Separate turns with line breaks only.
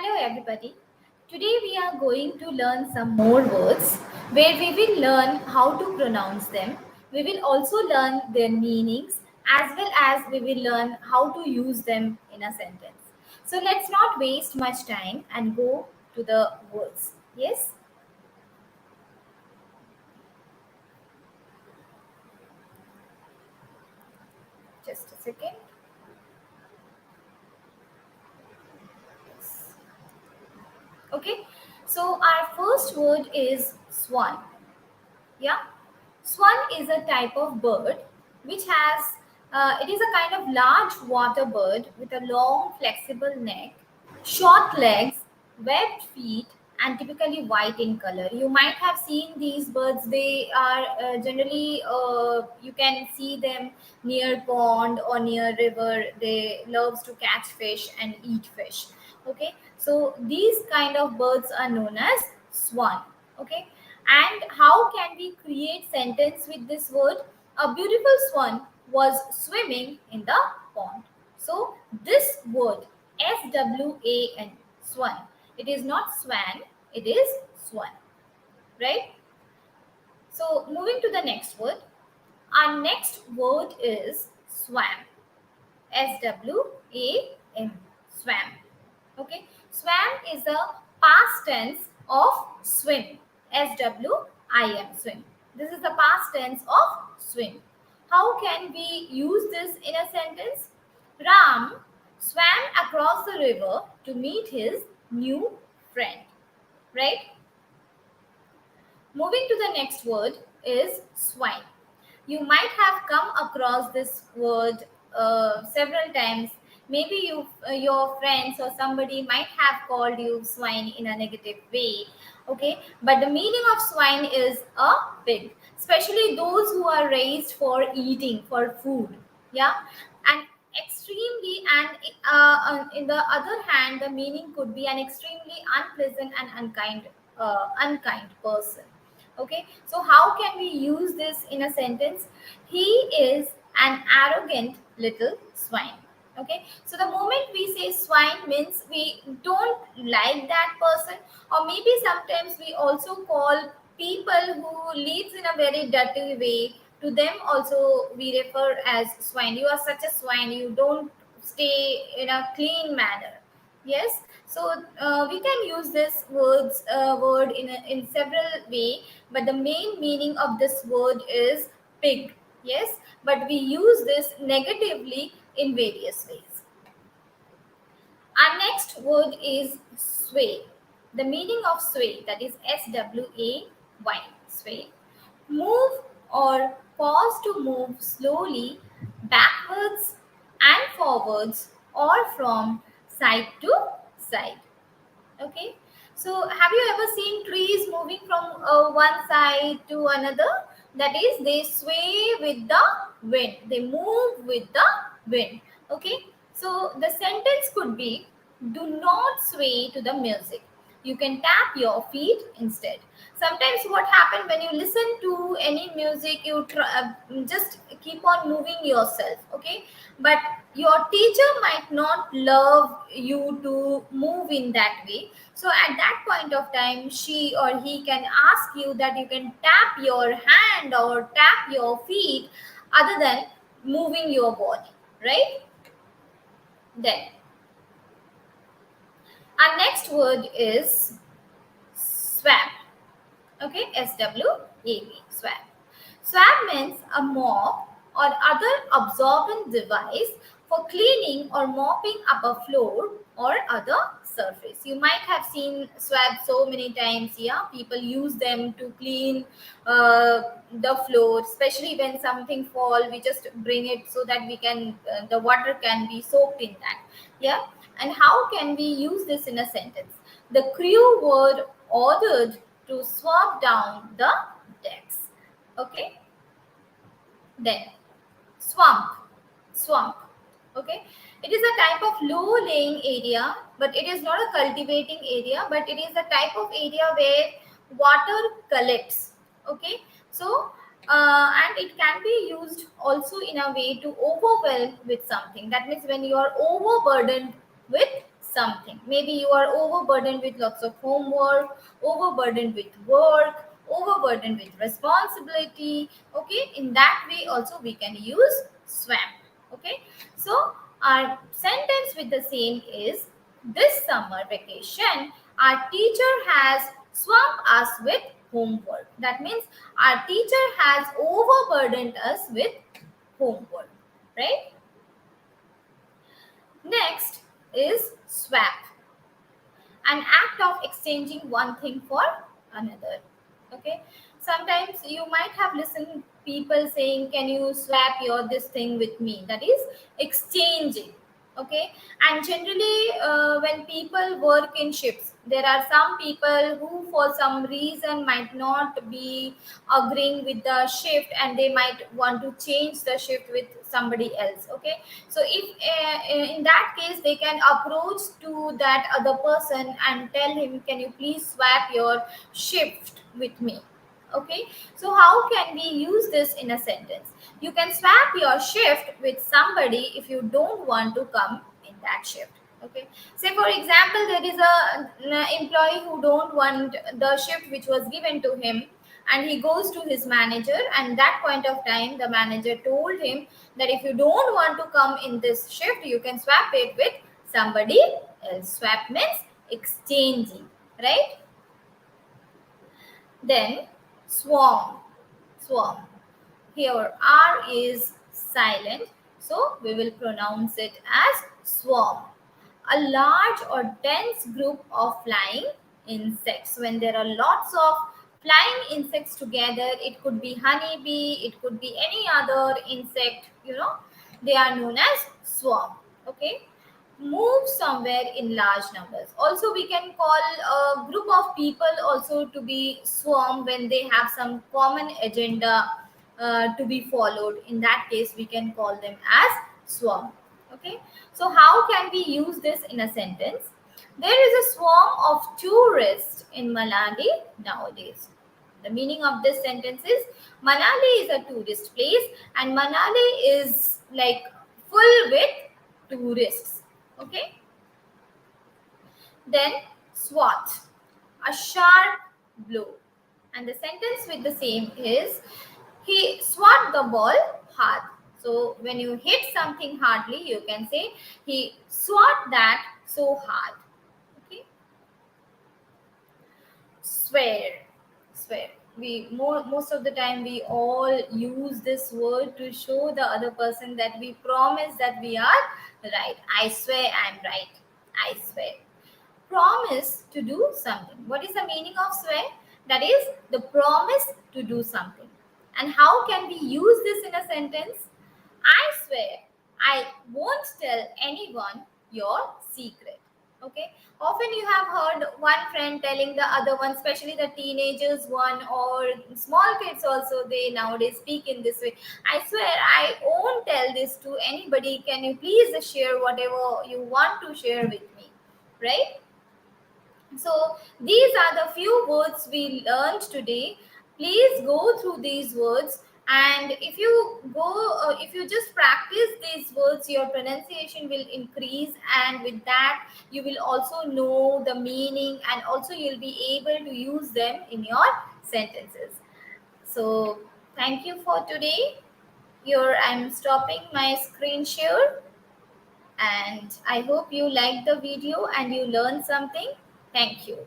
Hello, everybody. Today we are going to learn some more words where we will learn how to pronounce them. We will also learn their meanings as well as we will learn how to use them in a sentence. So let's not waste much time and go to the words. Yes, just a second. Okay, so our first word is swan. Yeah, swan is a type of bird which has it is a kind of large water bird with a long flexible neck, short legs, webbed feet, and typically white in color. You might have seen these birds. They are generally you can see them near pond or near river. They loves to catch fish and eat fish. Okay, so these kind of birds are known as swan. Okay, and how can we create sentence with this word? A beautiful swan was swimming in the pond. So this word SWAN, swan. It is not swan, it is swan, right? So moving to the next word. Our next word is swam. SWAM, swam. Okay, swam is the past tense of swim. SWIM, swim. This is the past tense of swim. How can we use this in a sentence? Ram swam across the river to meet his new friend. Right? Moving to the next word is swine. You might have come across this word several times. Maybe your friends or somebody might have called you swine in a negative way. Okay, but the meaning of swine is a pig, especially those who are raised for eating, for food. Yeah, and extremely, and in the other hand, the meaning could be an extremely unpleasant and unkind person. Okay, so how can we use this in a sentence? He is an arrogant little swine. Okay, so the moment we say swine means we don't like that person, or maybe sometimes we also call people who lives in a very dirty way, to them also we refer as swine. You are such a swine, you don't stay in a clean manner. Yes, so we can use this word in several way, but the main meaning of this word is pig. Yes, but we use this negatively in various ways. Our next word is sway. The meaning of sway, that is SWAY, sway. Move or pause to move slowly backwards and forwards or from side to side. Okay, so have you ever seen trees moving from one side to another? That is, they sway with the wind, they move with the wind. Okay, so the sentence could be, do not sway to the music, you can tap your feet instead. Sometimes what happens when you listen to any music, you just keep on moving yourself. Okay, but your teacher might not love you to move in that way, so at that point of time she or he can ask you that you can tap your hand or tap your feet other than moving your body, right? Then our next word is swab. Okay, SWAB, swab. Swab means a mop or other absorbent device for cleaning or mopping up a floor or other surface. You might have seen swab so many times. Yeah, people use them to clean the floor, especially when something fall. We just bring it so that we can the water can be soaked in that. Yeah, and how can we use this in a sentence? The crew were ordered to swab down the decks. Okay, then swamp. Swamp. Okay, it is a type of low laying area, but it is not a cultivating area, but it is a type of area where water collects. Okay, so and it can be used also in a way to overwhelm with something. That means when you are overburdened with something. Maybe you are overburdened with lots of homework, overburdened with work, overburdened with responsibility. Okay, in that way also we can use swam. Okay, so our sentence with the same is, this summer vacation our teacher has swamped us with homework. That means our teacher has overburdened us with homework, right? Next is swap, an act of exchanging one thing for another. Okay, sometimes you might have listened people saying, can you swap your this thing with me? That is exchanging. Okay, and generally when people work in shifts, there are some people who for some reason might not be agreeing with the shift, and they might want to change the shift with somebody else. Okay, so if in that case they can approach to that other person and tell him, can you please swap your shift with me? Okay, so how can we use this in a sentence? You can swap your shift with somebody if you don't want to come in that shift. Okay, say for example there is an employee who don't want the shift which was given to him, and he goes to his manager, and that point of time the manager told him that if you don't want to come in this shift, you can swap it with somebody else. Swap means exchanging, right? Then swarm. Swarm. Here R is silent, so we will pronounce it as swarm. A large or dense group of flying insects. When there are lots of flying insects together, it could be honeybee, it could be any other insect, they are known as swarm. Okay, move somewhere in large numbers. Also we can call a group of people also to be swarm when they have some common agenda to be followed. In that case we can call them as swarm. Okay, so how can we use this in a sentence? There is a swarm of tourists in Manali nowadays. The meaning of this sentence is, Manali is a tourist place and Manali is like full with tourists. Okay, then swat, a sharp blow. And the sentence with the same is, he swat the ball hard. So when you hit something hardly, you can say he swat that so hard. Okay, swear. Swear, we most of the time we all use this word to show the other person that we promise that we are right. I swear I'm right. I swear. Promise to do something. What is the meaning of swear? That is the promise to do something. And how can we use this in a sentence? I swear I won't tell anyone your secret. Okay. Often you have heard one friend telling the other one, especially the teenagers one or small kids also, they nowadays speak in this way. I swear I won't tell this to anybody. Can you please share whatever you want to share with me? Right? So these are the few words we learned today. Please go through these words, and if you just practice these words, your pronunciation will increase, and with that you will also know the meaning, and also you'll be able to use them in your sentences. So thank you for today. Here I'm stopping my screen share, and I hope you liked the video and you learned something. Thank you.